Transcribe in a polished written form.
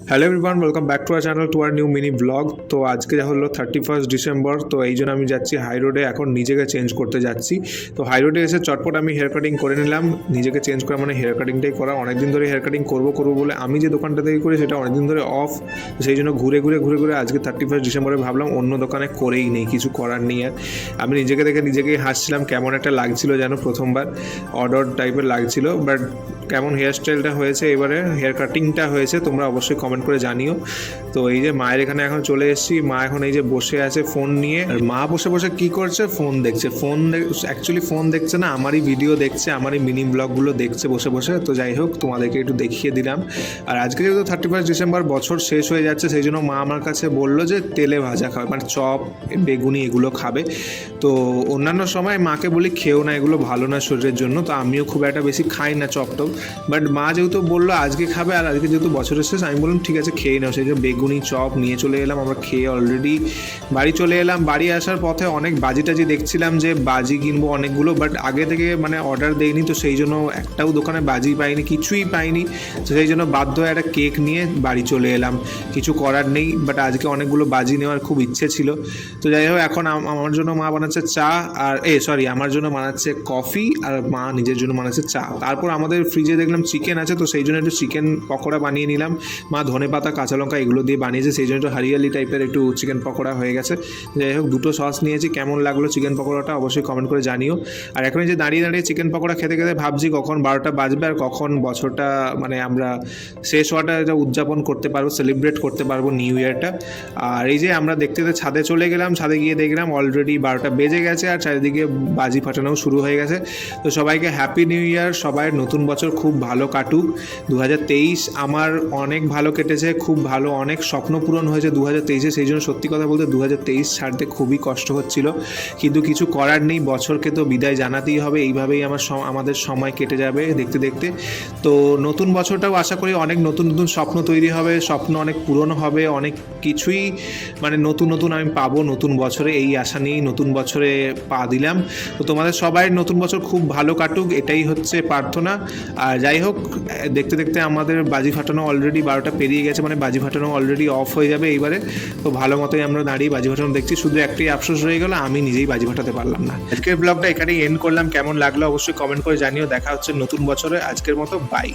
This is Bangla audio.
Hello everyone, welcome back to our channel to our new mini blog. তো আজকে হলো 31 ডিসেম্বর। তো এই জন্য আমি যাচ্ছি হাই রোডে, এখন নিজেকে চেঞ্জ করতে যাচ্ছি। তো হাই রোডে এসে চটপট আমি হেয়ার কাটিং করে নিলাম। নিজেকে চেঞ্জ করা মানে হেয়ার কাটিংটাই করা। অনেকদিন ধরে হেয়ার কাটিং করবো বলে আমি যে দোকানটা থেকে করি সেটা অনেকদিন ধরে অফ। সেই জন্য ঘুরে ঘুরে আজকে 31 ডিসেম্বরে ভাবলাম অন্য দোকানে করেই নেই, কিছু করার নেই। আর আমি নিজেকে দেখে নিজেকেই হাসছিলাম, কেমন একটা লাগছিল যেন প্রথমবার অর্ডার টাইপের লাগছিল। বাট কেমন হেয়ার স্টাইলটা হয়েছে, এবারে হেয়ার কাটিংটা হয়েছে, তোমরা অবশ্যই কমেন্ট করে জানিও। তো এই যে মায়ের এখানে এখন চলে এসেছি। মা এখন এই যে বসে আছে ফোন নিয়ে। আর মা বসে বসে কি করছে, ফোন দেখছে। অ্যাকচুয়ালি ফোন দেখছে না, আমারই ভিডিও দেখছে, আমারই মিনি ব্লগগুলো দেখছে বসে বসে। তো যাই হোক, তোমাদেরকে একটু দেখিয়ে দিলাম। আর আজকে যেহেতু 31 ডিসেম্বর, বছর শেষ হয়ে যাচ্ছে, সেই জন্য মা আমার কাছে বললো যে তেলে ভাজা খাবে, মানে চপ বেগুনি এগুলো খাবে। তো অন্যান্য সময় মাকে বলি খেও না, এগুলো ভালো না শরীরের জন্য। তো আমিও খুব একটা বেশি খাই না চপ টপ, বাট মা যেহেতু বললো আজকে খাবে, আর আজকে যেহেতু বছরের শেষ, আমি বললাম ঠিক আছে খেয়ে নাও। সেই জন্য বেগুনি চপ নিয়ে চলে এলাম। আমরা খেয়ে অলরেডি বাড়ি চলে এলাম। বাড়ি আসার পথে অনেক বাজি টাজি দেখছিলাম যে বাজি কিনবো অনেকগুলো, বাট আগে থেকে মানে অর্ডার দেয়নি, তো সেই জন্য একটাও দোকানে বাজি পাইনি, কিছুই পাইনি। তো সেই জন্য বাধ্য হয়ে একটা কেক নিয়ে বাড়ি চলে এলাম। কিছু করার নেই, বাট আজকে অনেকগুলো বাজি নেওয়ার খুব ইচ্ছে ছিল। তো যাই হোক, এখন আমার জন্য মা বানাচ্ছে চা, আর আমার জন্য বানাচ্ছে কফি, আর মা নিজের জন্য বানাচ্ছে চা। তারপর আমাদের ফ্রিজে দেখলাম চিকেন আছে, তো সেই জন্য একটু চিকেন পকোড়া বানিয়ে নিলাম। মা ধনে পাতা কাঁচা লঙ্কা এগুলো দিয়ে বানিয়েছে, সেই জন্য একটু হারিয়ালি টাইপের একটু চিকেন পকোড়া হয়ে গেছে। যাই হোক, দুটো সস নিয়েছি। কেমন লাগলো চিকেন পকোড়াটা অবশ্যই কমেন্ট করে জানিও। আর এখন যে দাঁড়িয়ে চিকেন পকোড়া খেতে খেতে ভাবছি কখন 12টা বাজবে, আর কখন বছরটা মানে আমরা শেষ হওয়াটা এটা উদযাপন করতে পারবো, সেলিব্রেট করতে পারবো নিউ ইয়ারটা। আর এই যে আমরা দেখতে ছাদে চলে গেলাম, ছাদে গিয়ে দেখলাম অলরেডি 12টা বেজে গেছে, আর চারিদিকে বাজি ফাটানোও শুরু হয়ে গেছে। তো সবাইকে হ্যাপি নিউ ইয়ার, সবাই নতুন বছর খুব ভালো কাটুক। 2023 আমার অনেক ভালো কেটেছে, খুব ভালো, অনেক স্বপ্ন পূরণ হয়েছে 2023-এ। সেই জন্য সত্যি কথা বলতে 2023 ছাড়তে খুবই কষ্ট হচ্ছিল, কিন্তু কিছু করার নেই, বছরকে তো বিদায় জানাতেই হবে। এইভাবেই আমাদের সময় কেটে যাবে দেখতে দেখতে। তো নতুন বছরটাও আশা করি অনেক নতুন নতুন স্বপ্ন তৈরি হবে, স্বপ্ন অনেক পূরণ হবে, অনেক কিছুই মানে নতুন নতুন আমি পাবো নতুন বছরে, এই আশা নিয়েই নতুন বছরে পা দিলাম। তো তোমাদের সবাই নতুন বছর খুব ভালো কাটুক, এটাই হচ্ছে প্রার্থনা। আর যাই হোক, দেখতে দেখতে আমাদের বাজি ফাটানো অলরেডি 12টা পেরিয়ে গেছে, মানে বাজি ফাটানো অলরেডি অফ হয়ে যাবে এইবারে। তো ভালো মতোই আমরা দাঁড়িয়ে বাজি ফাটানো দেখছি। শুধু একটাই আফসোস রয়ে গেল, আমি নিজেই বাজি ফাটাতে পারলাম না। আজকের ব্লগটা এখানেই এন্ড করলাম। কেমন লাগলো অবশ্যই কমেন্ট করে জানিও। দেখা হচ্ছে নতুন বছরে। আজকের মতো বাই।